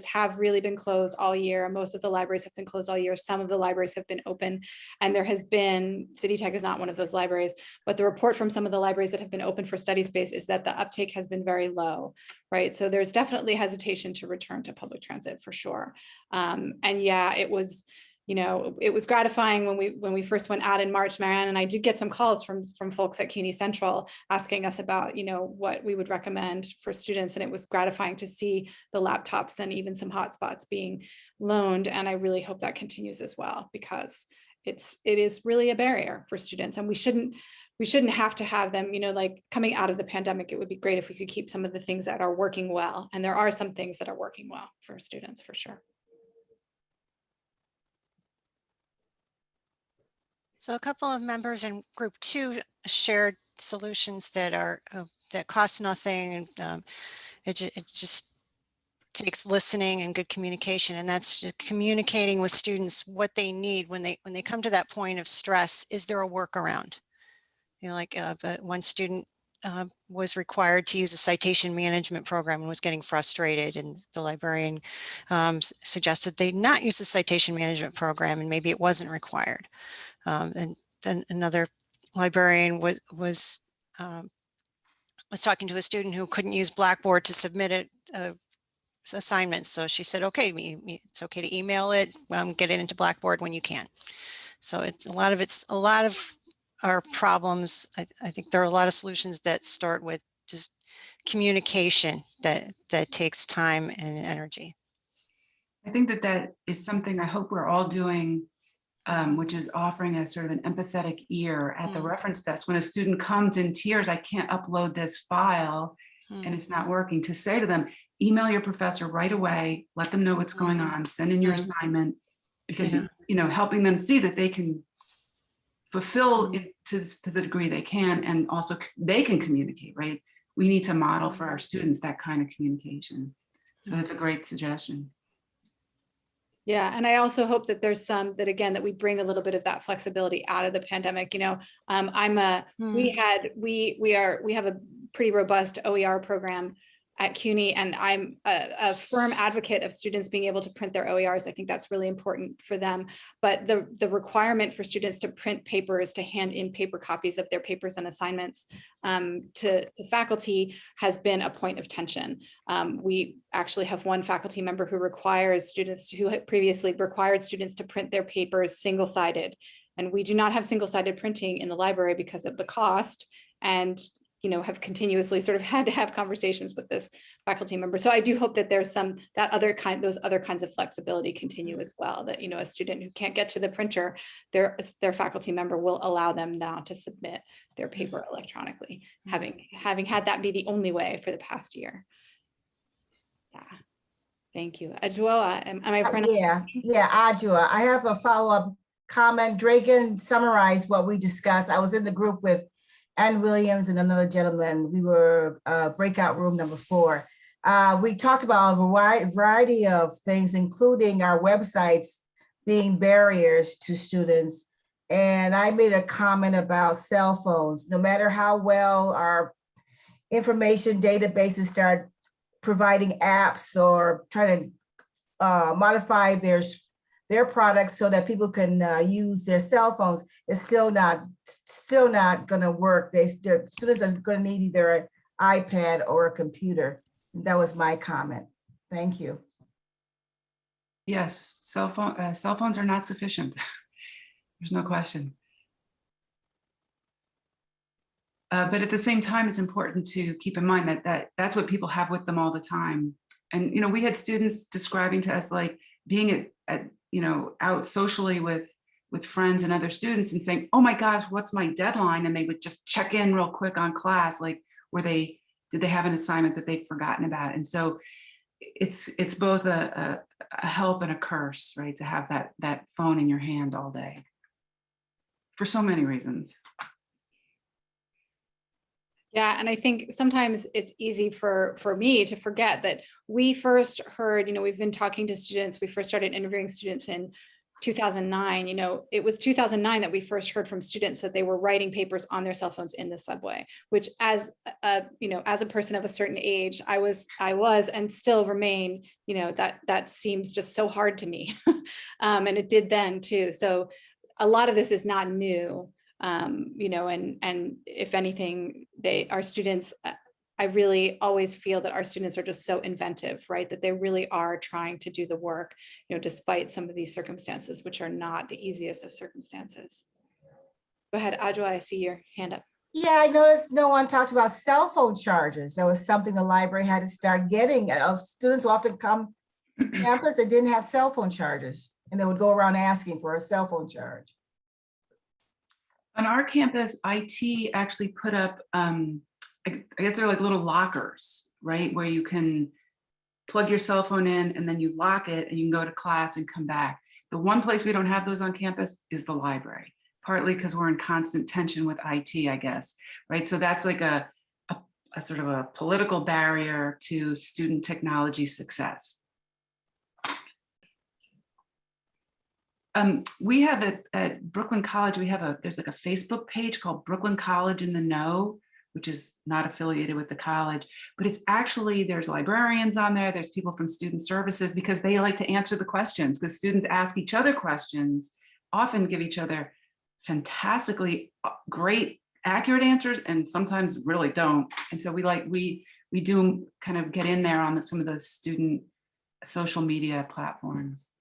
have really been closed all year. Most of the libraries have been closed all year. Some of the libraries have been open, and there has been, City Tech is not one of those libraries, but the report from some of the libraries that have been open for study space is that the uptake has been very low, right? So there's definitely hesitation to return to public transit for sure. And yeah, it was gratifying when we first went out in March. Mariana and I did get some calls from folks at CUNY Central asking us about, what we would recommend for students. And it was gratifying to see the laptops and even some hotspots being loaned. And I really hope that continues as well, because it is really a barrier for students. And we shouldn't have to have them, like coming out of the pandemic, it would be great if we could keep some of the things that are working well. And there are some things that are working well for students for sure. So a couple of members in group 2 shared solutions that that cost nothing. It just takes listening and good communication, and that's just communicating with students what they need when they come to that point of stress. Is there a workaround? But one student was required to use a citation management program and was getting frustrated, and the librarian suggested they not use the citation management program, and maybe it wasn't required. And then another librarian was talking to a student who couldn't use Blackboard to submit assignments. So she said, okay, it's okay to email it, get it into Blackboard when you can. So it's a lot of our problems. I think there are a lot of solutions that start with just communication that takes time and energy. I think that is something I hope we're all doing, which is offering a sort of an empathetic ear at the reference desk. When a student comes in tears, I can't upload this file and it's not working, to say to them, email your professor right away, let them know what's going on, send in your assignment, because helping them see that they can fulfill it to the degree they can, and also they can communicate, right? We need to model for our students that kind of communication. So that's a great suggestion. Yeah, and I also hope that there's some that, again, that we bring a little bit of that flexibility out of the pandemic. We have a pretty robust OER program at CUNY, and I'm a firm advocate of students being able to print their OERs. I think that's really important for them. But the requirement for students to print papers, to hand in paper copies of their papers and assignments to faculty has been a point of tension. We actually have one faculty member who had previously required students to print their papers single-sided. And we do not have single-sided printing in the library because of the cost, and have continuously sort of had to have conversations with this faculty member. So I do hope that there's those other kinds of flexibility continue as well, that, a student who can't get to the printer, their faculty member will allow them now to submit their paper electronically, having had that be the only way for the past year. Yeah. Thank you. Ajua, am I pronouncing? Yeah, Ajua. I have a follow-up comment. Dragan summarized what we discussed. I was in the group with Ann Williams and another gentleman. We were breakout room number 4. We talked about a variety of things, including our websites being barriers to students. And I made a comment about cell phones. No matter how well our information databases start providing apps or trying to modify their products so that people can use their cell phones, it's still not going to work. Their students are going to need either an iPad or a computer. That was my comment. Thank you. Yes, cell phones are not sufficient. There's no question. But at the same time, it's important to keep in mind that that's what people have with them all the time. And we had students describing to us like being out socially with friends and other students and saying, oh my gosh, what's my deadline? And they would just check in real quick on class, like did they have an assignment that they'd forgotten about? And so it's both a help and a curse, right? To have that phone in your hand all day for so many reasons. Yeah, and I think sometimes it's easy for me to forget that we first heard, we've been talking to students, we first started interviewing students in 2009. It was 2009 that we first heard from students that they were writing papers on their cell phones in the subway, which as a person of a certain age, I was and still remain, that seems just so hard to me. And it did then too. So a lot of this is not new. And if anything, our students, I really always feel that our students are just so inventive, right? That they really are trying to do the work, despite some of these circumstances, which are not the easiest of circumstances. Go ahead, Ajwa, I see your hand up. Yeah, I noticed no one talked about cell phone chargers. That was something the library had to start getting. Students will often come to campus and didn't have cell phone chargers, and they would go around asking for a cell phone charge. On our campus, IT actually put up, I guess they're like little lockers, right? Where you can plug your cell phone in and then you lock it and you can go to class and come back. The one place we don't have those on campus is the library, partly because we're in constant tension with IT, I guess, right? So that's like a sort of a political barrier to student technology success. We have at Brooklyn College, there's like a Facebook page called Brooklyn College in the Know, which is not affiliated with the college, but it's actually, there's librarians on there, there's people from student services, because they like to answer the questions, because students ask each other questions, often give each other fantastically great, accurate answers, and sometimes really don't. And so we we do kind of get in there on some of those student social media platforms.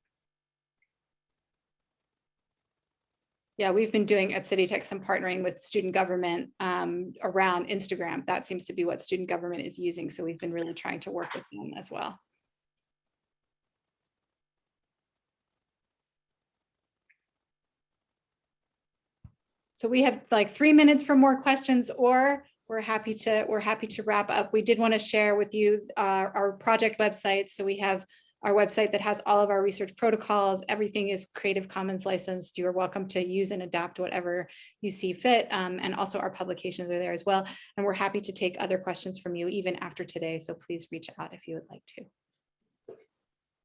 Yeah, we've been doing at City Tech some partnering with student government around Instagram. That seems to be what student government is using. So we've been really trying to work with them as well. So we have like 3 minutes for more questions, or we're happy to wrap up. We did want to share with you our project website. So we have our website that has all of our research protocols. Everything is Creative Commons licensed. You are welcome to use and adapt whatever you see fit. And also our publications are there as well. And we're happy to take other questions from you even after today. So please reach out if you would like to.